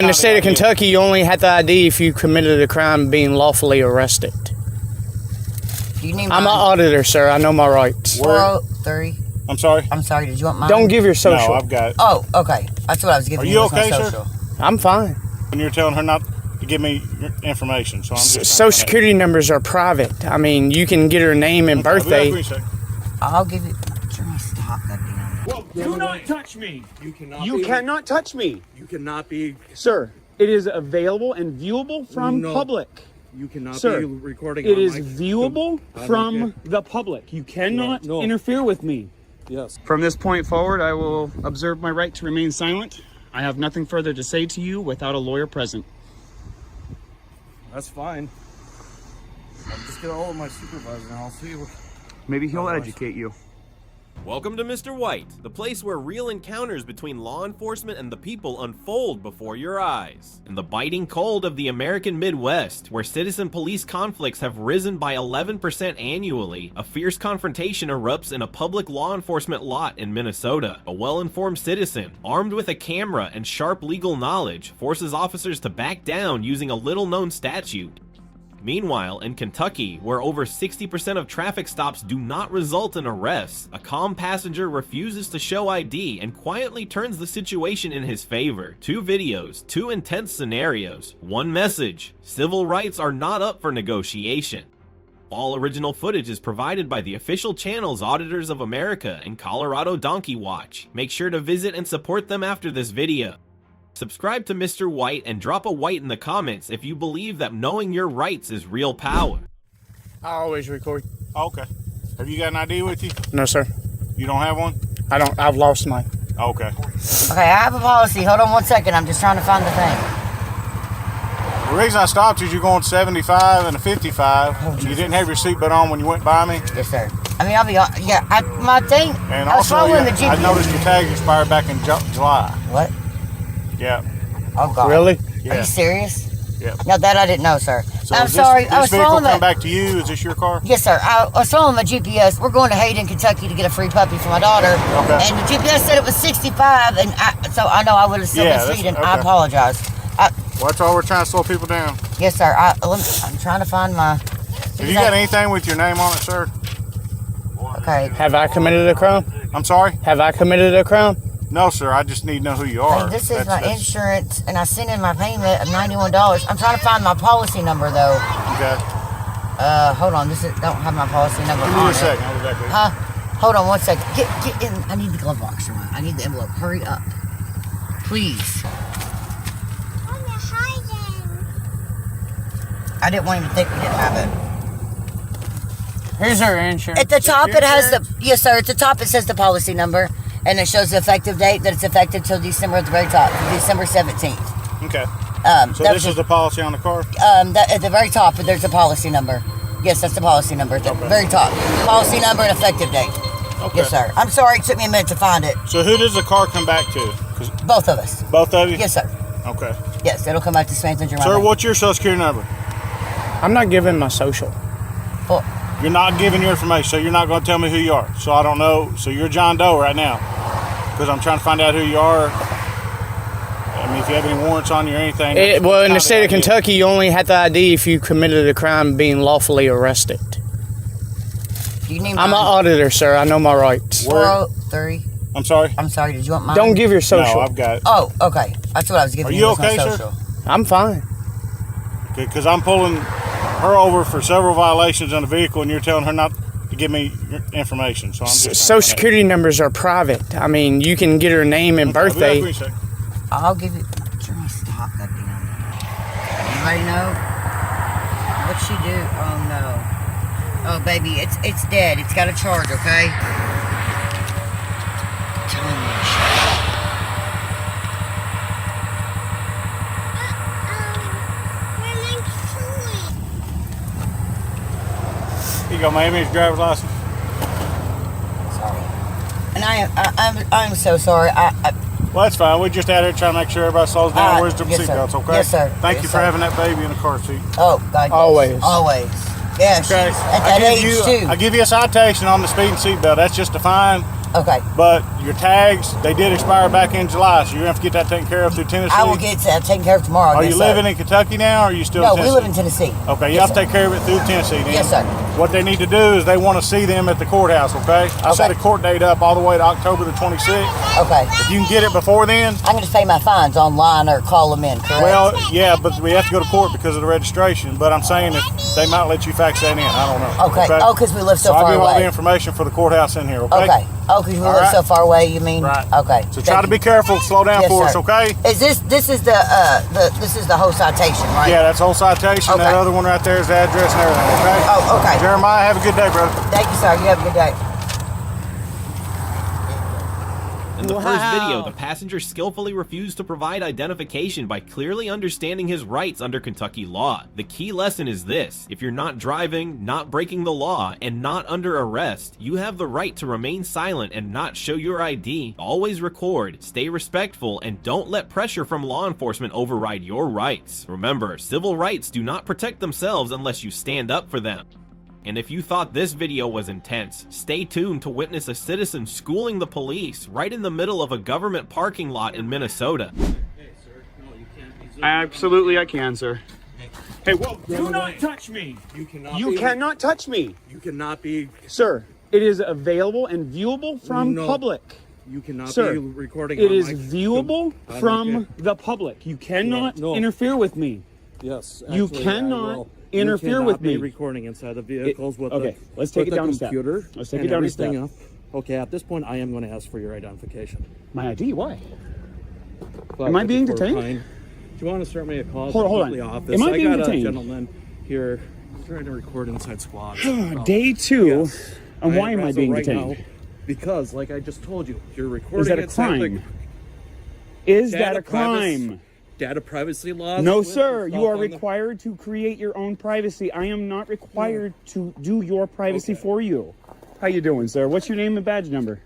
in the state of Kentucky, you only have the ID if you committed a crime being lawfully arrested. I'm an auditor, sir. I know my rights. 403. I'm sorry? I'm sorry. Did you want mine? Don't give your social. No, I've got it. Oh, okay. That's what I was giving you. Are you okay, sir? I'm fine. And you're telling her not to give me your information, so I'm just... Social security numbers are private. I mean, you can get her name and birthday. I'll give you... Stop that damn... Well, do not touch me. You cannot touch me. You cannot be... Sir, it is available and viewable from public. You cannot Sir, be recording. It is viewable from the public. You cannot interfere with me. Yes. From this point forward, I will observe my right to remain silent. I have nothing further to say to you without a lawyer present. That's fine. I'll just get a hold of my supervisor and I'll see what... Maybe he'll educate you. Welcome to Mr. White, the place where real encounters between law enforcement and the people unfold before your eyes. In the biting cold of the American Midwest, where citizen police conflicts have risen by 11% annually, a fierce confrontation erupts in a public law enforcement lot in Minnesota. A well-informed citizen, armed with a camera and sharp legal knowledge, forces officers to back down using a little-known statute. Meanwhile, in Kentucky, where over 60% of traffic stops do not result in arrests, a calm passenger refuses to show ID and quietly turns the situation in his favor. 2 videos, 2 intense scenarios, 1 message: civil rights are not up for negotiation. All original footage is provided by the official channels Auditors of America and Colorado Donkey Watch. Make sure to visit and support them after this video. Subscribe to Mr. White and drop a white in the comments if you believe that knowing your rights is real power. I always record. Okay. Have you got an ID with you? No, sir. You don't have one? I don't. I've lost mine. Okay. Okay, I have a policy. Hold on one second. I'm just trying to find the thing. The reason I stopped is you're going 75 and a 55. You didn't have your seatbelt on when you went by me. Yes, sir. I mean, I'll be on. Yeah, my thing. And I was also, following the GPS. I noticed your tag expired back in July. What? Yeah. Oh, God. Really? Yeah. Are you serious? Yeah. No, that I didn't know, sir. So I'm sorry. This I was vehicle following come back to you? Is this your car? Yes, sir. I was following my GPS. We're going to Hayden, Kentucky to get a free puppy for my daughter. Okay. And the GPS said it was 65, and so I know I would have still been speeding. Okay. I apologize. That's all we're trying to slow people down. Yes, sir. I'm trying to find my... Have you got anything with your name on it, sir? Okay. Have I committed a crime? I'm sorry? Have I committed a crime? No, sir. I just need to know who you are. Hey, this is my insurance, and I sent in my payment of $91. I'm trying to find my policy number, though. Okay. Hold on. Don't have my policy number on it. Give me a second. I'll be back with you. Huh? Hold on one second. Get in. I need the glove box. I need the envelope. Hurry up. Please. I didn't want him to think we didn't have it. Here's her insurance. At the top, it has the... Yes, sir. At the top, it says the policy number. And it shows the effective date that it's effective till December at the very top. December 17th. Okay. So this is the policy on the car? At the very top, there's a policy number. Yes, that's the policy number. At the very top. Policy number and effective date. Okay. Yes, sir. I'm sorry. It took me a minute to find it. So who does the car come back to? Both of us. Both of you? Yes, sir. Okay. Yes, it'll come back to Spencer. Sir, what's your social security number? I'm not giving my social. Well, you're not giving your information, so you're not going to tell me who you are. So I don't know. So you're John Doe right now. Because I'm trying to find out who you are. I mean, if you have any warrants on you or anything. Well, in the state of Kentucky, you only have the ID if you committed a crime being lawfully arrested. I'm an auditor, sir. I know my rights. 403. I'm sorry? I'm sorry. Did you want mine? Don't give your social. No, I've got it. Oh, okay. That's what I was giving you. Are you okay, sir? I'm fine. Okay, because I'm pulling her over for several violations on the vehicle, and you're telling her not to give me your information. So I'm just Social security numbers are private. I mean, you can get her name and birthday. I'll give you... Stop that damn... Anybody know? What'd she do? Oh, no. Oh, baby, it's dead. It's got a charge, okay? Tell me Here you go, ma'am. Your driver's license. Sorry. And I'm so sorry. Well, that's fine. We're just out here trying to make sure everybody slows down. Where's the seatbelts, okay? Yes, sir. Thank you for having that baby in the car seat. Oh, God. Always. Always. Yeah, okay. She's at that age, too. I give you a citation on the speeding seatbelt. That's just a fine. Okay. But your tags, they did expire back in July, so you're going to have to get that taken care of through Tennessee. I will get that taken care of tomorrow. Are yes, you sir. living in Kentucky now, or are you still in No, Tennessee? we live in Tennessee. Okay, you Yes, have to take care of it through Tennessee then. Yes, sir. What they need to do is they want to see them at the courthouse, okay? I set a court date up all the way to October the 26th. Okay. If you can get it before then. I'm going to pay my fines online or call them in, correct? Well, yeah, but we have to go to court because of the registration. But I'm saying if they might let you fax that in. I don't know. Okay. Oh, because we live so far I'll give away. all the information for the courthouse in here, okay? Okay. Oh, because we All live right. so far away, you mean? Right. Okay. So try to be careful, slow down Yes, for sir. us, okay? Is this is the whole citation, right? Yeah, that's the whole citation. Okay. That other one right there is the address and everything, okay? Oh, okay. Jeremiah, have a good day, brother. Thank you, sir. You have a good day. In the first video, the passenger skillfully refused to provide identification by clearly understanding his rights under Kentucky law. The key lesson is this: if you're not driving, not breaking the law, and not under arrest, you have the right to remain silent and not show your ID. Always record, stay respectful, and don't let pressure from law enforcement override your rights. Remember, civil rights do not protect themselves unless you stand up for them. And if you thought this video was intense, stay tuned to witness a citizen schooling the police right in the middle of a government parking lot in Minnesota. Hey, sir. No, you can't be zooming. Absolutely I can, sir. Hey, whoa, do not touch me! You cannot You be, cannot touch me! You cannot be... Sir, it is available and viewable from No. public. You cannot Sir, be recording it on is my... viewable I don't from care. the public. You cannot No. interfere with me. Yes. You actually, cannot I will. interfere you cannot with be me. recording inside the vehicles with okay, the, let's take with it down the a step. computer. Let's take it and down a everything step. up. Okay, at this point, I am going to ask for your identification. My ID? Why? But Am I being before detained? time, do you want to start me a call? Hold on. to the office? Am I being got detained? a gentleman here trying to record inside squads. Day 2, Yes. and why am I as of being right detained? now, because, like I just told you, you're recording Is that a inside crime? the Is that data a crime? data privacy laws. No, with sir. and You stuff are on the- required to create your own privacy. I am not required to do your privacy Okay. for you. How you doing, sir? What's your name and badge number?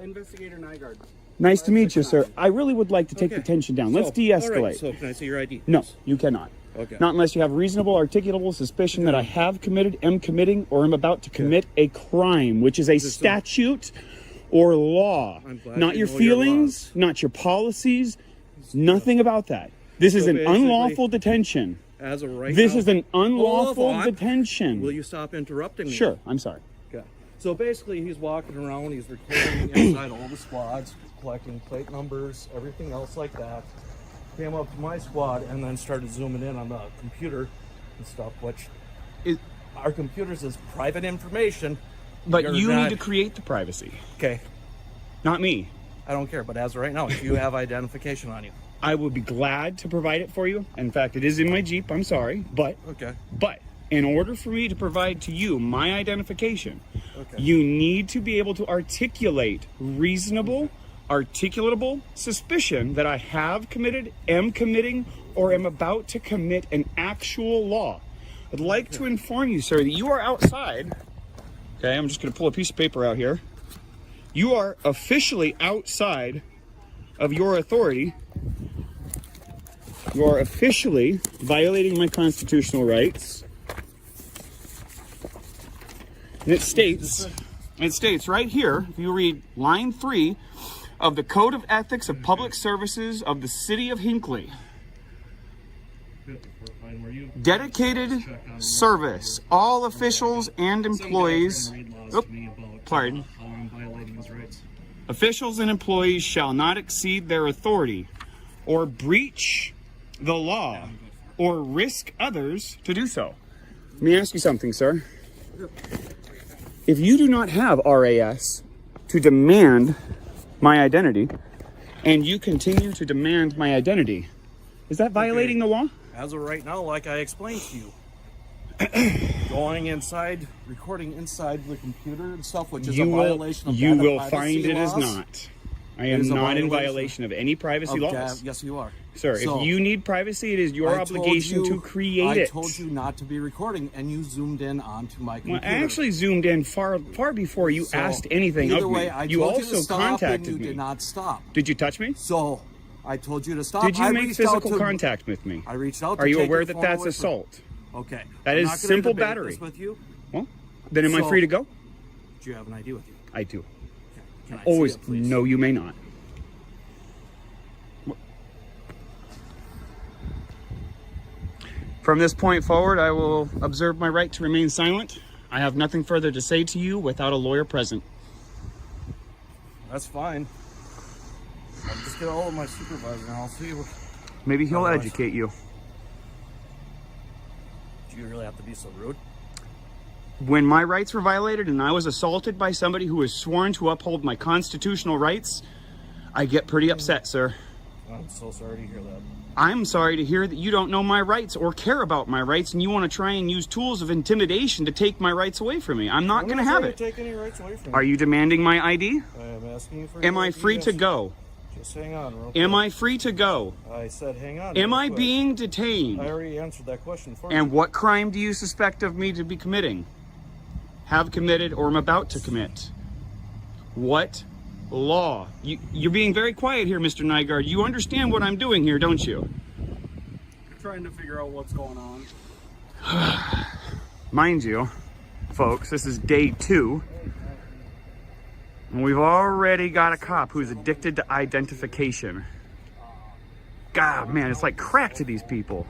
Investigator Nygaard. Nice to meet you, sir. I really would like to take the tension down. Let's de-escalate. All right, so can I see your ID? No, you cannot. Okay. Not unless you have reasonable, articulable suspicion that I have committed, am committing, or am about to commit a crime, which is a statute or law. I'm glad Not you your know your feelings, not your policies, nothing about that. This is So an basically, unlawful detention. As of right This now, is an Hold unlawful on. detention. Will you stop interrupting me? Sure, I'm sorry. Okay. So basically, he's walking around, he's recording inside all the squads, collecting plate numbers, everything else like that. Came up to my squad and then started zooming in on the computer and stuff, which our computers is private information. But You're you not- need to create the privacy, Okay. not me. I don't care, but as of right now, if you have identification on you. I would be glad to provide it for you. In fact, it is in my Jeep. I'm sorry. But Okay. in order for me to provide to you my identification, Okay. you need to be able to articulate reasonable, articulatable suspicion that I have committed, am committing, or am about to commit an actual law. I'd like to inform you, sir, that you are outside. Okay, I'm just going to pull a piece of paper out here. You are officially outside of your authority. You are officially violating my constitutional rights. And it states right here, if you read line 3 of the Code of Ethics of Public Services of the City of Hinckley. Dedicated service. All officials and employees. Pardon. Officials and employees shall not exceed their authority or breach the law or risk others to do so. Let me ask you something, sir. If you do not have RAS to demand my identity, and you continue to demand my identity, is that violating the law? As of right now, like I explained to you, going inside, recording inside the computer and stuff, which is a violation of you data will privacy find it is laws. not. I am is a not in violation violation of any privacy Of laws. yes, you are. Sir, So, if you need privacy, it is your I told obligation you- to create it. I told you not to be recording, and you zoomed in onto my Well, computer. I actually zoomed in far before you So, asked anything either of way, me. I You told you also to stop, contacted and you me. did not stop. Did you touch me? So, I told you to stop. Did you I make reached out physical to- contact with me? I reached out. Are to you take aware your that phone that's away from- assault? Okay. That I'm is not gonna simple debate battery. this with you. Well, then am I So- free to go? Do you have an ID with you? I do. Can I Always. see it, please? No, you may not. From this point forward, I will observe my right to remain silent. I have nothing further to say to you without a lawyer present. That's fine. I'll just get a hold of my supervisor and I'll see what... Maybe he'll Otherwise- educate you. Do you really have to be so rude? When my rights were violated and I was assaulted by somebody who was sworn to uphold my constitutional rights, I get pretty upset, sir. I'm so sorry to hear that. I'm sorry to hear that you don't know my rights or care about my rights and you want to try and use tools of intimidation to take my rights away from me. I'm not going to have it. Take any rights away from Are you demanding my ID? I am asking you for Am your I ID, free to yes. go? Just hang on real quick. Am I free to go? I said hang on. Am real I quick. being detained? I already answered that question for you. And what crime do you suspect of me to be committing? Have committed or am about to commit? What law? You're being very quiet here, Mr. Nygaard. You understand what I'm doing here, don't you? Trying to figure out what's going on. Mind you, folks, this is day 2. And we've already got a cop who's addicted to identification. God, man, it's like crack to these people.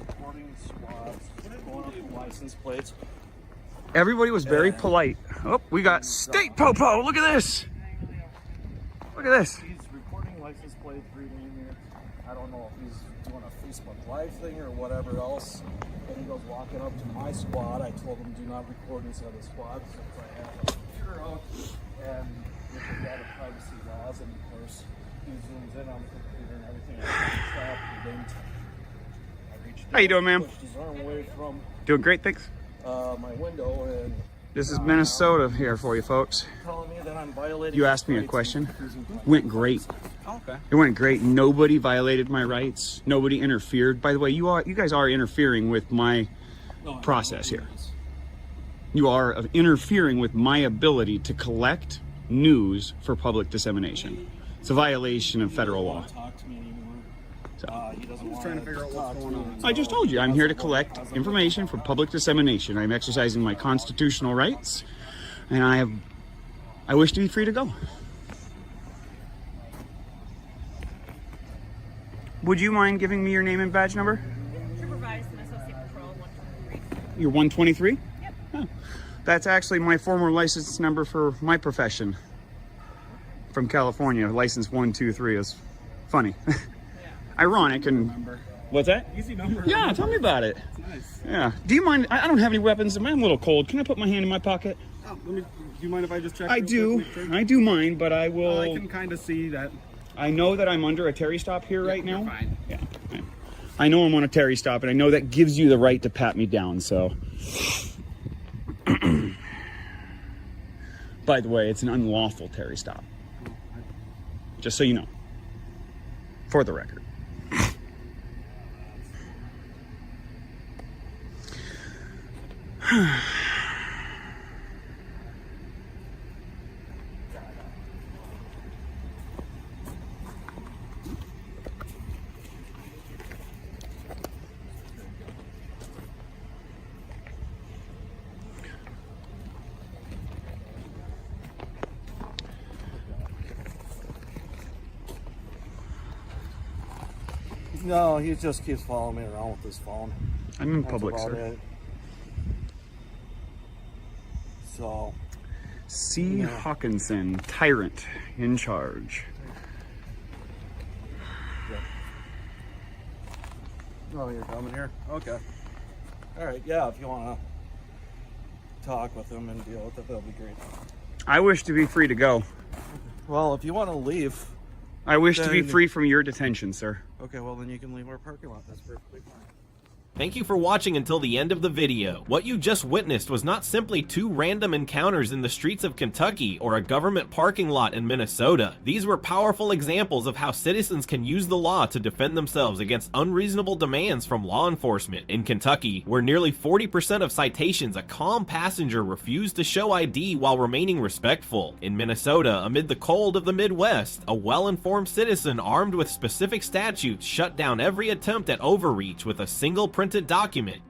Reporting squads, going up the license plates. Everybody was very polite. Oh, we got State Popo. Look at this. Look at this. He's reporting license plate reading here. I don't know if he's doing a Facebook Live thing or whatever else. Then he goes walking up to my squad. I told him do not record inside the squad since I have a computer out and with the data privacy laws. And of course, he zooms in on the computer and everything. I didn't. I reached How you doing, ma'am? pushed his arm away from Doing great, thanks. my window and This is Minnesota here for you, folks. telling me that I'm violating. You his asked me a rights question. and refusing to- Went great. Oh, okay. It went great. Nobody violated my rights. Nobody interfered. By the way, you guys are interfering with my process here. You are interfering with my ability to collect news for public dissemination. It's a violation of federal law. Talk to me anymore. So, He doesn't want to figure out what's going on. I just told you, I'm here to collect information for public dissemination. I'm exercising my constitutional rights, and I wish to be free to go. Would you mind giving me your name and badge number? Supervised and Associate Patrol 123. You're 123? Yep. Oh. That's actually my former license number for my profession. From California, license 123 is funny. Ironic and... What's that? Easy number. Yeah, tell me about it. Nice. Yeah. Do you mind? I don't have any weapons. I'm a little cold. Can I put my hand in my pocket? Oh, do you mind if I just check? I real do. quick? I do mind, but I will... I can kind of see that. I know that I'm under a Terry stop here right now. You're fine. Yeah. I know I'm on a Terry stop, and I know that gives you the right to pat me down, so... By the way, it's an unlawful Terry stop. Just so you know. For the record. No, he just keeps following me around with his phone. I'm in That's public, about sir. it. So, C. Hawkinson, tyrant, in charge. oh, you're coming here? Okay. All right, yeah, if you want to talk with him and deal with it, that'll be great. I wish to be free to go. Well, if you want to leave, I wish to be Then- free from your detention, sir. okay, well, then you can leave our parking lot. That's perfectly fine. Thank you for watching until the end of the video. What you just witnessed was not simply two random encounters in the streets of Kentucky or a government parking lot in Minnesota. These were powerful examples of how citizens can use the law to defend themselves against unreasonable demands from law enforcement. In Kentucky, where nearly 40% of citations, a calm passenger refused to show ID while remaining respectful. In Minnesota, amid the cold of the Midwest, a well-informed citizen armed with specific statutes shut down every attempt at overreach with a single printed document.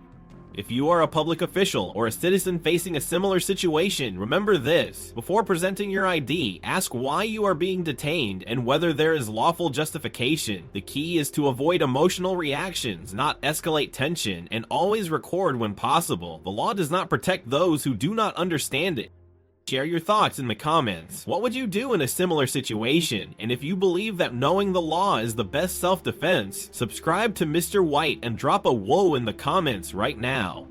If you are a public official or a citizen facing a similar situation, remember this. Before presenting your ID, ask why you are being detained and whether there is lawful justification. The key is to avoid emotional reactions, not escalate tension, and always record when possible. The law does not protect those who do not understand it. Share your thoughts in the comments. What would you do in a similar situation? And if you believe that knowing the law is the best self-defense, subscribe to Mr. White and drop a whoa in the comments right now.